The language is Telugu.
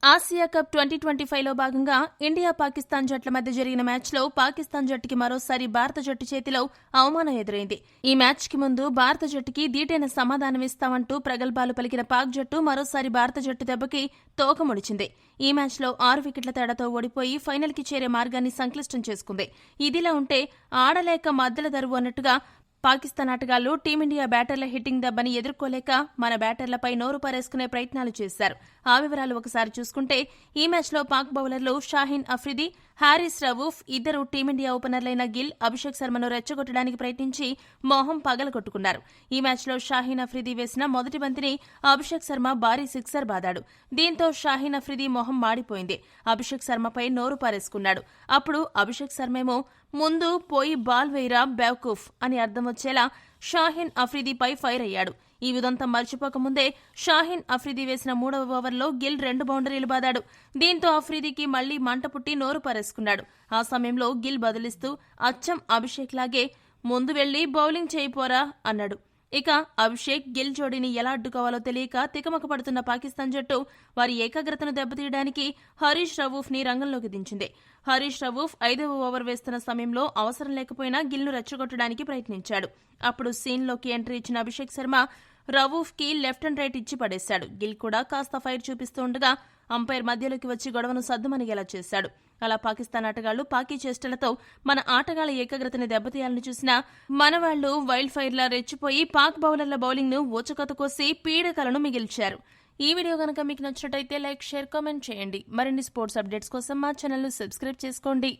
ఆసియా కప్ 2025లో భాగంగా ఇండియా పాకిస్తాన్ జట్ల మధ్య జరిగిన మ్యాచ్లో పాకిస్తాన్ జట్టుకి మరోసారి భారత జట్టు చేతిలో అవమానం ఎదురైంది. ఈ మ్యాచ్కి ముందు భారత జట్టుకి దీటైన సమాధానమిస్తామంటూ ప్రగల్భాలు పలికిన పాక్ జట్టు మరోసారి భారత జట్టు దెబ్బకి తోక ముడిచింది. ఈ మ్యాచ్లో 6 వికెట్ల తేడాతో ఓడిపోయి ఫైనల్కి చేరే మార్గాన్ని సంక్లిష్టం చేసుకుంది. ఇదిలా ఉంటే ఆడలేక మద్దెల దరువు అన్నట్టుగా పాకిస్తాన్ ఆటగాళ్లు టీమిండియా బ్యాటర్ల హిట్టింగ్ దెబ్బని ఎదుర్కోలేక మన బ్యాటర్లపై నోరు పారేసుకునే ప్రయత్నాలు చేశారు. ఆ వివరాలు ఒకసారి చూసుకుంటే ఈ మ్యాచ్లో పాక్ బౌలర్లు షాహీన్ అఫ్రిది, హారిస్ రవూఫ్ ఇద్దరు టీమిండియా ఓపెనర్లైన గిల్, అభిషేక్ శర్మను రెచ్చగొట్టడానికి ప్రయత్నించి మొహం పగలగొట్టుకున్నారు. ఈ మ్యాచ్లో షాహీన్ అఫ్రిది వేసిన మొదటి బంతిని అభిషేక్ శర్మ భారీ సిక్సర్ బాదాడు. దీంతో షాహీన్ అఫ్రిది మొహం మాడిపోయింది. అభిషేక్ శర్మపై నోరు పారేసుకున్నాడు. అప్పుడు అభిషేక్ శర్మేమో ముందు పోయి బాల్ వేయరా బేవకూఫ్ అని అర్థం వచ్చేలా షాహీన్ అఫ్రిదీపై ఫైర్ అయ్యాడు. ఈ ఉదంతం మర్చిపోకముందే షాహీన్ అఫ్రిది వేసిన 3వ ఓవర్లో గిల్ 2 బౌండరీలు బాదాడు. దీంతో అఫ్రిదీకి మళ్లీ మంట పుట్టి నోరు పారేసుకున్నాడు. ఆ సమయంలో గిల్ బదులిస్తూ అచ్చం అభిషేక్ లాగే ముందు వెళ్లి బౌలింగ్ చేయిపోరా అన్నాడు. ఇక అభిషేక్ గిల్ జోడీని ఎలా అడ్డుకోవాలో తెలియక తికమక పడుతున్న పాకిస్తాన్ జట్టు వారి ఏకాగ్రతను దెబ్బతీయడానికి హరీష్ రవూఫ్ ని రంగంలోకి దించింది. హరీష్ రవూఫ్ 5వ ఓవర్ వేస్తున్న సమయంలో అవసరం లేకపోయినా గిల్ను రెచ్చగొట్టడానికి ప్రయత్నించాడు. అప్పుడు సీన్లోకి ఎంట్రీ ఇచ్చిన అభిషేక్ శర్మ రవూఫ్ కి లెఫ్ట్ అండ్ రైట్ ఇచ్చి పడేశాడు. గిల్ కూడా కాస్త ఫైర్ చూపిస్తూ ఉండగా అంపైర్ మధ్యలోకి వచ్చి గొడవను సద్దుమణిగేలా చేశాడు. అలా పాకిస్తాన్ ఆటగాళ్లు పాకీ చేష్టలతో మన ఆటగాళ్ల ఏకాగ్రతని దెబ్బతీయాలని చూసినా మనవాళ్లు వైల్డ్ ఫైర్లా రెచ్చిపోయి పాక్ బౌలర్ల బౌలింగ్ ను ఊచకొత కోసి పీడకలను మిగిల్చారు. ఈ వీడియో గనక మీకు నచ్చినట్టయితే లైక్, షేర్, కామెంట్ చేయండి. మరిన్ని స్పోర్ట్స్ అప్డేట్స్ కోసం మా ఛానల్ ను సబ్స్క్రైబ్ చేసుకోండి.